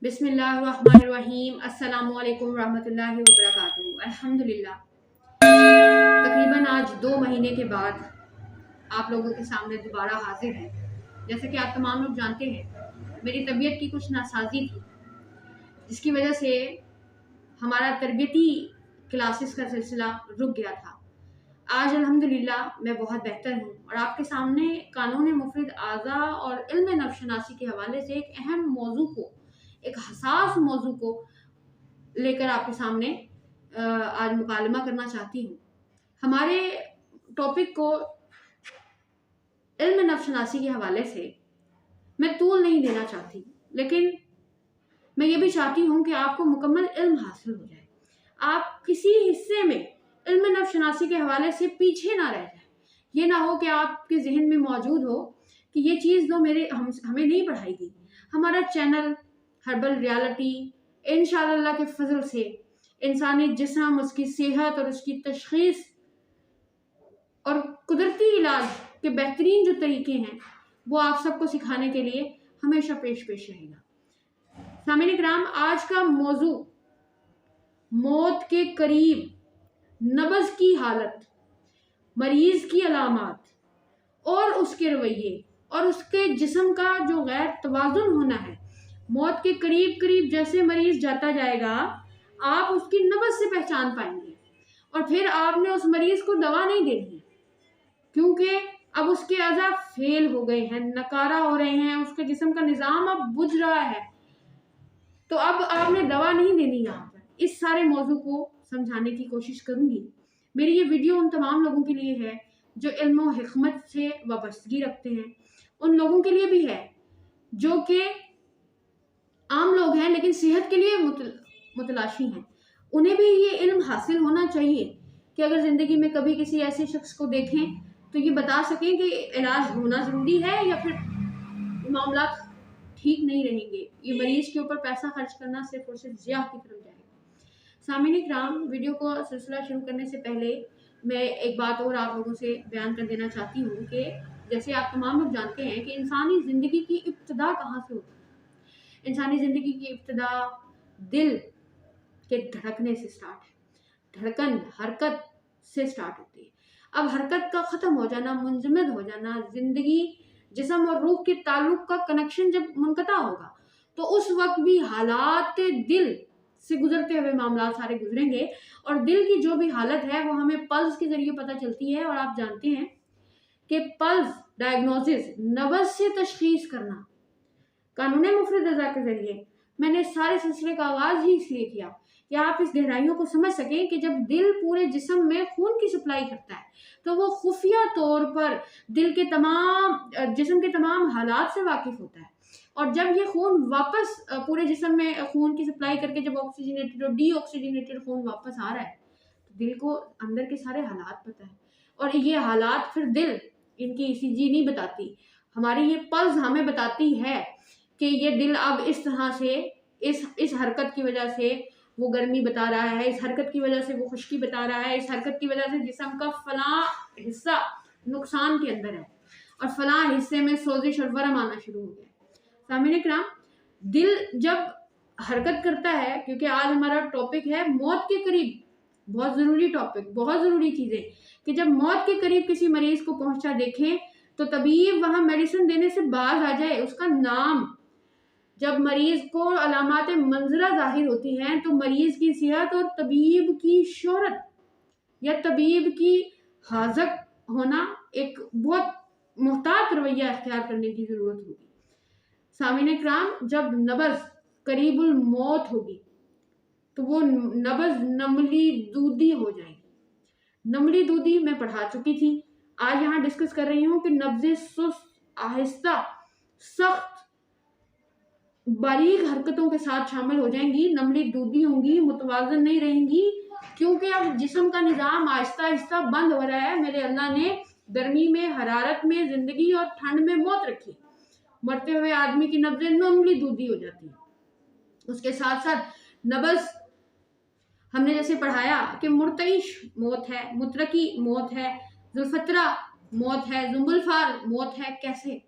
बिस्मिल्लाहिर्रहमानिर्रहीम अस्सलामुअलैकुम रहमतुल्लाहि व बरकातुहू। अल्हम्दुलिल्लाह, तकरीबन आज 2 महीने के बाद आप लोगों के सामने दोबारा हाजिर है। जैसे कि आप तमाम लोग जानते हैं, मेरी तबीयत की कुछ नासाजी थी, जिसकी वजह से हमारा तरबियती क्लासेस का सिलसिला रुक गया था। आज अल्हम्दुलिल्लाह मैं बहुत बेहतर हूँ और आपके सामने कानून मुफरिद आज़ा और इल्म नफ्सनासी के हवाले से एक अहम मौजू को, एक हसास मौजू को लेकर आपके सामने आज मुकालमा करना चाहती हूँ। हमारे टॉपिक को इल्म नफ्सनासी के हवाले से मैं तूल नहीं देना चाहती, लेकिन मैं ये भी चाहती हूँ कि आपको मुकम्मल इल्म हासिल हो जाए, आप किसी हिस्से में इल्म नफ्सनासी के हवाले से पीछे ना रह जाए। ये ना हो कि आपके जहन में मौजूद हो कि ये चीज़ तो हमें नहीं पढ़ाई गई। हमारा चैनल हर्बल रियलिटी इंशाअल्लाह के फजल से इंसानी जिस्म, उसकी सेहत और उसकी तशखीस और कुदरती इलाज के बेहतरीन जो तरीके हैं वो आप सबको सिखाने के लिए हमेशा पेश रहेगा। सामीन इकराम, आज का मौजू मौत के करीब, नब्ज़ की हालत, मरीज की अलामात और उसके रवैये और उसके जिस्म का जो गैर तवाज़ुन होना है। मौत के करीब करीब जैसे मरीज जाता जाएगा, आप उसकी नब्ज़ से पहचान पाएंगे और फिर आपने उस मरीज को दवा नहीं देनी, क्योंकि अब उसके अज़ा फेल हो गए हैं, नकारा हो रहे हैं, उसके जिस्म का निज़ाम अब बुझ रहा है, तो अब आपने दवा नहीं देनी। यहाँ पर इस सारे मौजू को समझाने की कोशिश करूंगी। मेरी ये वीडियो उन तमाम लोगों के लिए है जो इल्म और हिकमत से वाबस्तगी रखते हैं, उन लोगों के लिए भी है जो कि आम लोग हैं लेकिन सेहत के लिए मुतलाशी हैं। उन्हें भी ये इल्म हासिल होना चाहिए कि अगर ज़िंदगी में कभी किसी ऐसे शख्स को देखें तो ये बता सकें कि इलाज होना ज़रूरी है या फिर मामला ठीक नहीं रहेंगे। ये मरीज के ऊपर पैसा खर्च करना सिर्फ और सिर्फ ज़िया की तरफ जाएगा। सामीन इकराम, वीडियो को सिलसिला शुरू करने से पहले मैं एक बात और आप लोगों से बयान कर देना चाहती हूँ कि जैसे आप तमाम लोग जानते हैं कि इंसानी ज़िंदगी की इब्तिदा कहाँ से होती है। इंसानी ज़िंदगी की इब्तिदा दिल के धड़कने से स्टार्ट है। धड़कन हरकत से स्टार्ट होती है। अब हरकत का ख़त्म हो जाना, मुंजमद हो जाना, ज़िंदगी जिस्म और रूह के ताल्लुक का कनेक्शन जब मुनक़ता होगा तो उस वक्त भी हालात दिल से गुजरते हुए मामला सारे गुजरेंगे और दिल की जो भी हालत है वो हमें पल्स के ज़रिए पता चलती है। और आप जानते हैं कि पल्स डायग्नोसिस, नब्ज़ से तशख़ीस करना, कानून मुफरद अज़ा के ज़रिए मैंने सारे सिलसिले का आगाज़ ही इसलिए किया कि आप इस गहराइयों को समझ सकें कि जब दिल पूरे जिस्म में खून की सप्लाई करता है तो वो खुफिया तौर पर दिल के तमाम जिस्म के तमाम हालात से वाकिफ़ होता है। और जब ये खून वापस पूरे जिस्म में खून की सप्लाई करके जब ऑक्सीजनेटेड और डीऑक्सीजनेटेड खून वापस आ रहा है तो दिल को अंदर के सारे हालात पता है। और ये हालात फिर दिल, इनकी ईसीजी नहीं बताती, हमारी ये पल्स हमें बताती है कि ये दिल अब इस तरह से इस हरकत की वजह से वो गर्मी बता रहा है, इस हरकत की वजह से वो खुश्की बता रहा है, इस हरकत की वजह से जिस्म का फलां हिस्सा नुकसान के अंदर है और फलां हिस्से में सोजिश और वरम आना शुरू हो गया। सामीन इकराम, दिल जब हरकत करता है, क्योंकि आज हमारा टॉपिक है मौत के करीब, बहुत ज़रूरी टॉपिक, बहुत ज़रूरी चीज़ें, कि जब मौत के करीब किसी मरीज को पहुंचा देखें तो तबीब वहाँ मेडिसिन देने से बाज आ जाए। उसका नाम, जब मरीज को अलामात मंजरा जाहिर होती हैं तो मरीज की सेहत और तबीब की शोहरत या तबीब की हाजक होना एक बहुत मुहतात रवैया अख्तियार करने की ज़रूरत होगी। सामीन इकराम, जब नब्ज़ करीबुल मौत होगी तो वो नब्ज़ नमली दूधी हो जाएगी। नमली दूधी मैं पढ़ा चुकी थी, आज यहाँ डिस्कस कर रही हूँ कि नब्ज़े सुस्त, आहिस्ता, सख्त, बारीक हरकतों के साथ शामिल हो जाएंगी, नमली दूधी होंगी, मुतवाज़न नहीं रहेंगी, क्योंकि अब जिस्म का निज़ाम आहिस्ता आहिस्ता बंद हो रहा है। मेरे अल्लाह ने गर्मी में, हरारत में ज़िंदगी और ठंड में मौत रखी। मरते हुए आदमी की नब्ज़ें नमली दूधी हो जाती है। उसके साथ साथ नब्ज़, हमने जैसे पढ़ाया कि मुर्तइश मौत है, मुतरकी मौत है, जुल्फतरा मौत है, जुम्बुलफार मौत है। कैसे?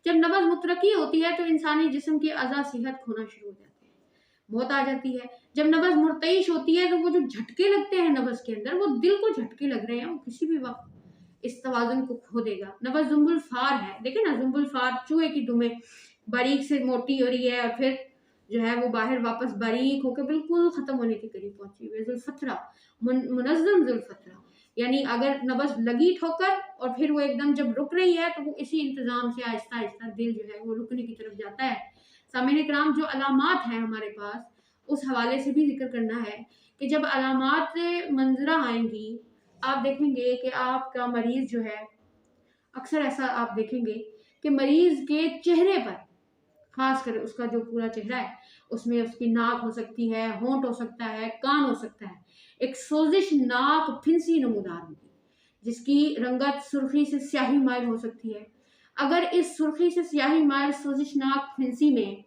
जब नब्ज़ मुतरकी होती है तो इंसानी जिस्म के अज़ा सेहत खोना शुरू हो जाते हैं। मौत आ जाती है। जब नब्ज़ मुर्तइश होती है तो वो जो झटके लगते हैं नब्ज़ के अंदर, वो दिल को झटके लग रहे हैं, वो किसी भी वक्त इस तवाज़ुन को खो देगा। नब्ज़ जुम्बुल फार है, देखे ना, जुम्बुल फार चूहे की दुमें बारीक से मोटी हो रही है और फिर जो है वो बाहर वापस बारीक होकर बिल्कुल खत्म होने के करीब पहुंची हुई है। जुल्फतरा, मुनज़्ज़म जुल्फतरा, यानी अगर नब्ज़ लगी ठोकर और फिर वो एकदम जब रुक रही है तो वो इसी इंतज़ाम से आहिस्ता आहिस्ता दिल जो है वो रुकने की तरफ जाता है। सामईन इकराम, जो अलामात हैं हमारे पास, उस हवाले से भी जिक्र करना है कि जब अलामात मंजरा आएंगी, आप देखेंगे कि आपका मरीज़ जो है, अक्सर ऐसा आप देखेंगे कि मरीज़ के चेहरे पर, खास कर उसका जो पूरा चेहरा है, उसमें उसकी नाक हो सकती है, होंठ हो सकता है, कान हो सकता है, एक सोजिश नाक फिंसी नमूदार होगी जिसकी रंगत सुर्खी से स्याही माइल हो सकती है। अगर इस सुर्खी से स्याही माइल सोजिश नाक फिंसी में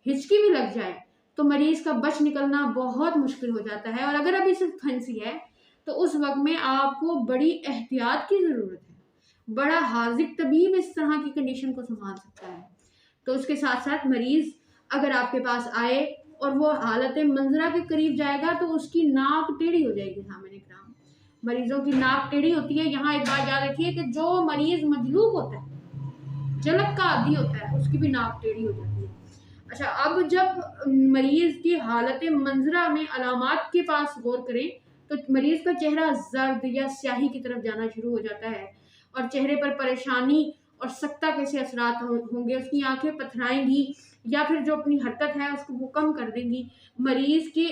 हिचकी भी लग जाए तो मरीज का बच निकलना बहुत मुश्किल हो जाता है। और अगर अभी सिर्फ खांसी है तो उस वक्त में आपको बड़ी एहतियात की ज़रूरत है। बड़ा हाजिक तबीब इस तरह की कंडीशन को संभाल सकता है। तो उसके साथ साथ मरीज अगर आपके पास आए और वो हालत मंजरा के करीब जाएगा तो उसकी नाक टेढ़ी हो जाएगी। सामने ग्राम, मरीजों की नाक टेढ़ी होती है। यहाँ एक बात याद रखिए कि जो मरीज मजलूब होता है, जलक का आदी होता है, उसकी भी नाक टेढ़ी हो जाती है। अच्छा, अब जब मरीज की हालत मंजरा में अलामात के पास गौर करें तो मरीज का चेहरा जर्द या स्याही की तरफ जाना शुरू हो जाता है और चेहरे पर परेशानी और सख्ता कैसे असरात होंगे, उसकी आंखें पथराएंगी या फिर जो अपनी हरकत है उसको वो कम कर देंगी। मरीज की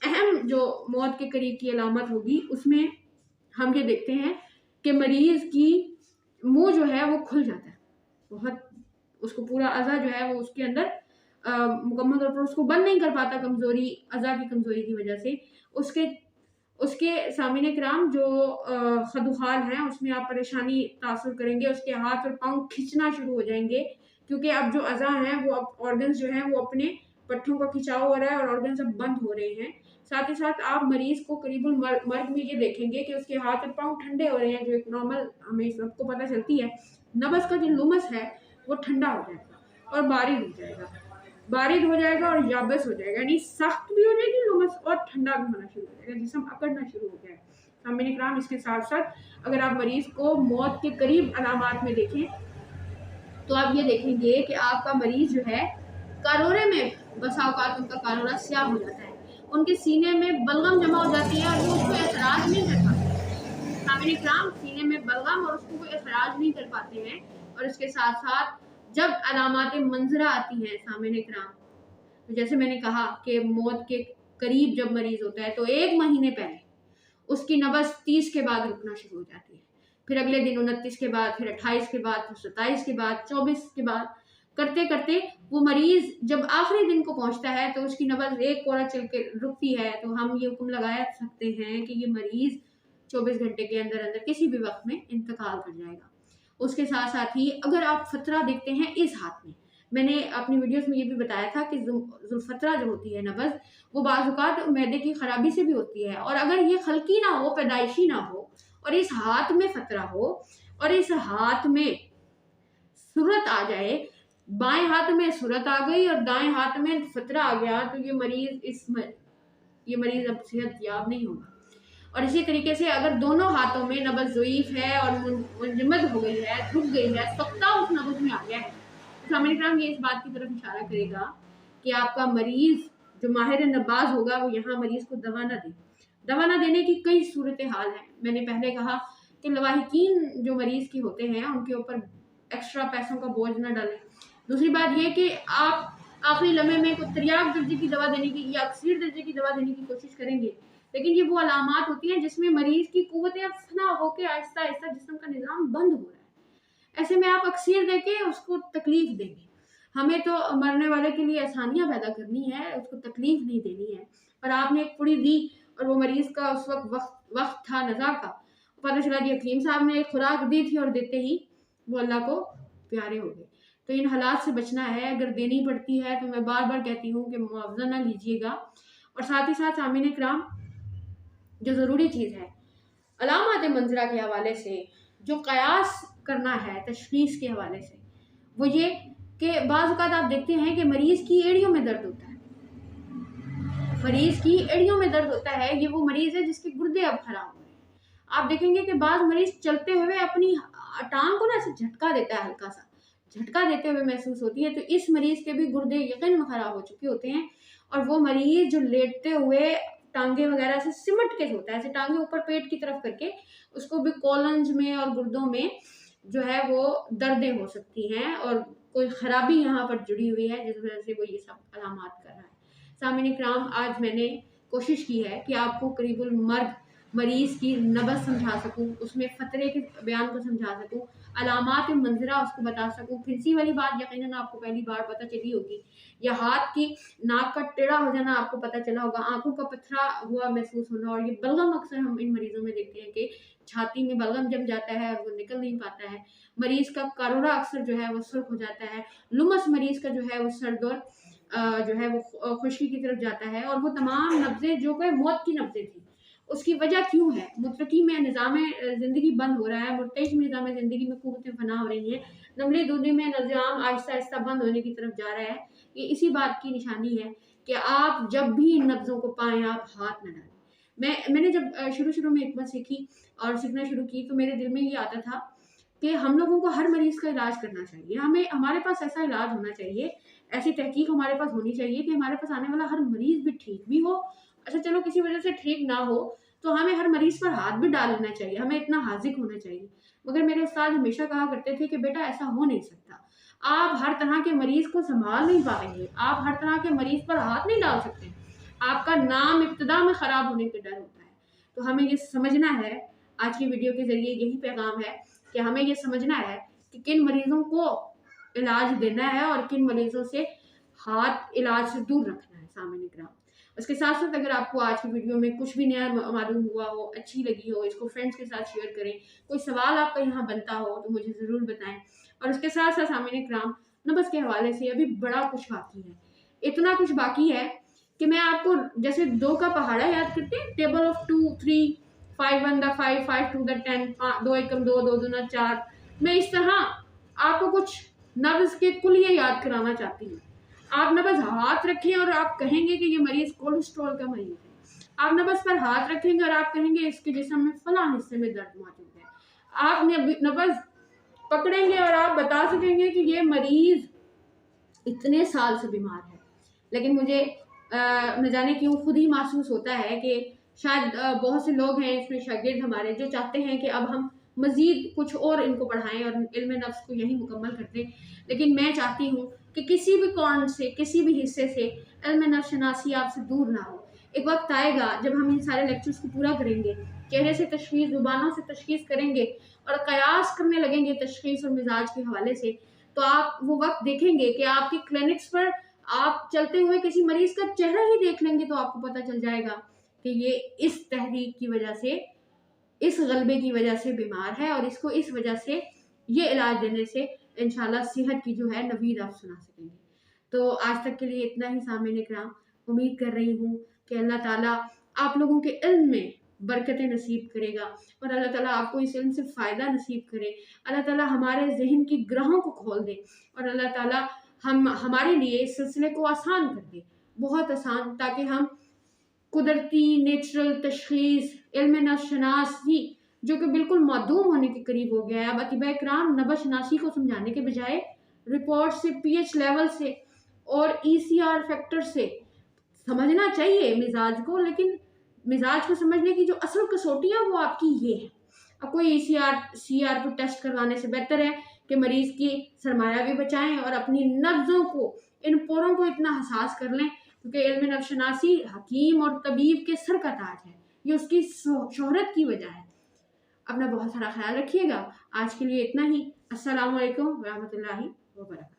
अहम जो मौत के करीब की अलामत होगी उसमें हम ये देखते हैं कि मरीज की मुंह जो है वो खुल जाता है बहुत, उसको पूरा अज़ा जो है वो उसके अंदर मुकम्मल तौर पर उसको बंद नहीं कर पाता, कमजोरी, अज़ा की कमजोरी की वजह से। उसके सामने कराम जो खदुखाल है उसमें आप परेशानी तासुर करेंगे, उसके हाथ और पाँव खिंचना शुरू हो जाएंगे क्योंकि अब जो अज़ा हैं वो अब ऑर्गन्स जो हैं वो अपने पट्टों का खिंचाव हो रहा है और ऑर्गन्स अब बंद हो रहे हैं। साथ ही साथ आप मरीज को करीबुल मर्ग में ये देखेंगे कि उसके हाथ और पाँव ठंडे हो रहे हैं, जो एक नॉर्मल हमें सबको पता चलती है। नब्ज़ का जो लुमस है वो ठंडा हो जाएगा और बारिद हो जाएगा, बारिद हो जाएगा और याबस हो जाएगा, यानी सख्त भी हो जाएगी लुमस और ठंडा भी होना शुरू हो जाएगा, जिसम अकड़ना शुरू हो जाएगा। सामने इकराम, इसके साथ साथ अगर आप मरीज को मौत के करीब अलामात में देखें तो आप ये देखेंगे कि आपका मरीज जो है कारोरे में बसा औकात उनका कारोरा स्याह हो जाता है, उनके सीने में बलगम जमा हो जाती है और वो उसको एतराज नहीं कर पाते। सामने इकराम, सीने में बलगम और उसको वो एतराज नहीं कर पाते हैं। और इसके साथ साथ जब अलामात मंजरा आती हैं सामने इकराम, तो जैसे मैंने कहा कि मौत के करीब जब मरीज होता है तो 1 महीने पहले उसकी नब्ज़ 30 के बाद रुकना शुरू हो जाती है, फिर अगले दिन 29 के बाद, फिर 28 के बाद, फिर 27 के बाद, 24 के बाद, करते करते वो मरीज जब आखिरी दिन को पहुंचता है तो उसकी नब्ज़ 1 कोड़ा चल के रुकती है। तो हम ये हुक्म लगा सकते हैं कि ये मरीज 24 घंटे के अंदर अंदर किसी भी वक्त में इंतकाल कर जाएगा। उसके साथ साथ ही अगर आप फतरा देखते हैं इस हाथ में, मैंने अपनी वीडियोस में ये भी बताया था कि जुल्फतरा जो होती है नब्ज़, वो बाज़ मैदे की खराबी से भी होती है। और अगर ये खलकी ना हो, पैदाइशी ना हो और इस हाथ में फतरा हो और इस हाथ में सूरत आ जाए, बाएं हाथ में सूरत आ गई और दाएं हाथ में फतरा आ गया, तो ये मरीज अब सेहत याब नहीं होगा। और इसी तरीके से अगर दोनों हाथों में नब्ज़ ज़ईफ़ है और मुंजमद हो गई है, रुक गई है, सख्ता उस नब्ज़ में आ गया है, तो सामने इकराम ये इस बात की तरफ इशारा करेगा कि आपका मरीज जो माहिर नबाज होगा वो यहाँ मरीज को दवा ना दे। दवा ना देने की कई सूरत हाल हैं। मैंने पहले कहा कि लवाहिकीन जो मरीज की होते हैं उनके ऊपर एक्स्ट्रा पैसों का बोझ ना डालें। दूसरी बात यह कि आप आखिरी लम्हे में कोई त्रियाक दर्जे की दवा देने की या अक्सीर दर्जे की दवा देने की कोशिश करेंगे, लेकिन ये वो अलामात होती हैं जिसमें मरीज की कुव्वत अफ़ना होकर आहिस्ता आहिस्ता जिस्म का निज़ाम बंद हो रहा है। ऐसे में आप अक्सीर देके उसको तकलीफ देंगे। हमें तो मरने वाले के लिए आसानियां पैदा करनी है, उसको तकलीफ नहीं देनी है। और आपने एक पुड़ी दी और वो मरीज का उस वक्त था नज़ा का, पता चला जी हकीम साहब ने एक खुराक दी थी और देते ही वो अल्लाह को प्यारे हो गए। तो इन हालात से बचना है। अगर देनी पड़ती है तो मैं बार बार कहती हूँ कि मुआवजा ना लीजिएगा। और साथ ही साथ सामीन इकराम, जो ज़रूरी चीज़ है अलामात मंजरा के हवाले से जो कयास करना है तशखीस के हवाले से, वो ये कि बाज़ औक़ात आप देखते हैं कि मरीज़ की एड़ियों में दर्द होता है, मरीज़ की एड़ियों में दर्द होता है, ये वो मरीज़ है जिसके गुर्दे अब खराब हो रहे हैं। आप देखेंगे कि बाज़ मरीज़ चलते हुए अपनी टाँग को ना ऐसे झटका देता है, हल्का सा झटका देते हुए महसूस होती है, तो इस मरीज़ के भी गुर्दे यकीनन खराब हो चुके होते हैं। और वो मरीज़ जो लेटते हुए टाँगे वगैरह से सिमट के सोता है, ऐसे टाँगे ऊपर पेट की तरफ करके, उसको भी कॉलन्स में और गुर्दों में जो है वो दर्दें हो सकती हैं और कोई खराबी यहाँ पर जुड़ी हुई है जिस वजह से वो ये सब अलामात कर रहा है। सामईन इकराम, आज मैंने कोशिश की है कि आपको करीबुल मर्द मरीज़ की नब्ज़ समझा सकूं, उसमें फ़तरे के बयान को समझा सकूं, अलामात मंजरा उसको बता सकूं। फिंसी वाली बात यकीनन आपको पहली बार पता चली होगी, या हाथ की नाक का टेढ़ा हो जाना आपको पता चला होगा, आंखों का पथरा हुआ महसूस होना, और ये बलगम अक्सर हम इन मरीजों में देखते हैं कि छाती में बलगम जम जाता है और वो निकल नहीं पाता है। मरीज का करोड़ा अक्सर जो है वो सुर्ख हो जाता है। लुमस मरीज का जो है वो सर्द और जो है वो खुश्की की तरफ जाता है, और वो तमाम नब्ज़ें जो कि मौत की नब्ज़ें थी, उसकी वजह क्यों है? मुतरकी में निज़ाम ज़िंदगी बंद हो रहा है, मुर्तइश में निज़ाम ज़िंदगी में क़ुव्वतें फ़ना हो रही हैं, नमले दूधी में निज़ाम आहिस्ता आहिस्ता बंद होने की तरफ जा रहा है। ये इसी बात की निशानी है कि आप जब भी इन नब्ज़ों को पाएँ, आप हाथ न डालें। मैंने जब शुरू में हिकमत सीखी और सीखना शुरू की, तो मेरे दिल में ये आता था कि हम लोगों को हर मरीज़ का इलाज करना चाहिए। हमारे पास ऐसा इलाज होना चाहिए, ऐसी तहकीक हमारे पास होनी चाहिए कि हमारे पास आने वाला हर मरीज़ भी ठीक भी हो। अच्छा चलो किसी वजह से ठीक ना हो, तो हमें हर मरीज़ पर हाथ भी डाल लेना चाहिए, हमें इतना हाज़िक होना चाहिए। मगर मेरे उस्ताद हमेशा कहा करते थे कि बेटा ऐसा हो नहीं सकता। आप हर तरह के मरीज़ को सँभाल नहीं पाएँगे, आप हर तरह के मरीज़ पर हाथ नहीं डाल सकते। आपका नाम इब्तिदा में ख़राब होने का डर होता है। तो हमें ये समझना है, आज की वीडियो के ज़रिए यही पैगाम है कि हमें ये समझना है कि किन मरीज़ों को इलाज देना है और किन मरीज़ों से हाथ इलाज से दूर रखना है। सामईन इकराम, उसके साथ-साथ अगर आपको आज की वीडियो में कुछ भी नया मालूम हुआ हो, अच्छी लगी हो, इसको फ्रेंड्स के साथ शेयर करें। कोई सवाल आपका यहाँ बनता हो तो मुझे ज़रूर बताएँ। और उसके साथ-साथ सामईन इकराम, नब्ज़ के हवाले से अभी बड़ा कुछ बाकी है। इतना कुछ बाकी है कि मैं आपको जैसे 2 का पहाड़ा याद करते हैं, टेबल ऑफ 2, 3, 5 1 द 5, 5 2 द 10, 2 एकम 2, 2 दूना 4। मैं इस तरह आपको कुछ नब्ज़ के कुलिये याद कराना चाहती हूँ। आप नब्ज़ हाथ रखें और आप कहेंगे कि ये मरीज़ कोलेस्ट्रॉल का मरीज़ है। आप नब्ज़ पर हाथ रखेंगे और आप कहेंगे इसके जिस्म में फलां हिस्से में दर्द मौजूद है। आप नब्ज़ पकड़ेंगे और आप बता सकेंगे कि ये मरीज़ इतने साल से बीमार है। लेकिन मुझे न जाने क्यों खुद ही महसूस होता है कि शायद बहुत से लोग हैं इसमें शागिर्द हमारे जो चाहते हैं कि अब हम मज़ीद कुछ और इनको पढ़ाएँ और इल्म नफ्स को यहीं मुकम्मल कर दें। लेकिन मैं चाहती हूँ कि किसी भी कॉर्नर से, किसी भी हिस्से से इल्म नफ्स शनासी आपसे दूर ना हो। एक वक़्त आएगा जब हम इन सारे लेक्चर्स को पूरा करेंगे, चेहरे से तशख़ीस, ज़ुबानों से तशख़ीस करेंगे और क़यास करने लगेंगे तशख़ीस और मिज़ाज के हवाले से, तो आप वो वक़्त देखेंगे कि आपके क्लिनिक्स पर आप चलते हुए किसी मरीज़ का चेहरा ही देख लेंगे तो आपको पता चल जाएगा कि ये इस तहरीक की वजह से, इस गलबे की वजह से बीमार है और इसको इस वजह से ये इलाज देने से इंशाल्लाह सेहत की जो है नवीद आप सुना सकेंगे। तो आज तक के लिए इतना ही सामईन इकराम। उम्मीद कर रही हूँ कि अल्लाह ताला आप लोगों के इल्म में बरकतें नसीब करेगा और अल्लाह ताला आपको इस इल्म से फ़ायदा नसीब करे। अल्लाह ताला हमारे ज़हन की ग्रहों को खोल दे और अल्लाह ताला हमारे लिए इस सिलसिले को आसान कर दे, बहुत आसान, ताकि हम कुदरती नेचुरल तशख़ीस, इल्म नफ्स शनासी जो कि बिल्कुल मादूम होने के करीब हो गया है, अब अतिबा इकराम नब्ज़ शनासी को समझाने के बजाय रिपोर्ट से, पीएच लेवल से और ईसीआर फैक्टर से समझना चाहिए मिजाज को, लेकिन मिजाज को समझने की जो असल कसौटी है वो आपकी ये है। अब कोई ईसीआर सीआर को टेस्ट करवाने से बेहतर है कि मरीज़ की सरमाया भी बचाएं और अपनी नब्ज़ों को, इन पोरों को इतना हसास कर लें, क्योंकि इल्म नफ्स शनासी हकीम और तबीब के सर का ताज है, ये उसकी शोहरत की वजह है। अपना बहुत सारा ख्याल रखिएगा। आज के लिए इतना ही। अस्सलामु अलैकुम व रहमतुल्लाहि व बरकातहू।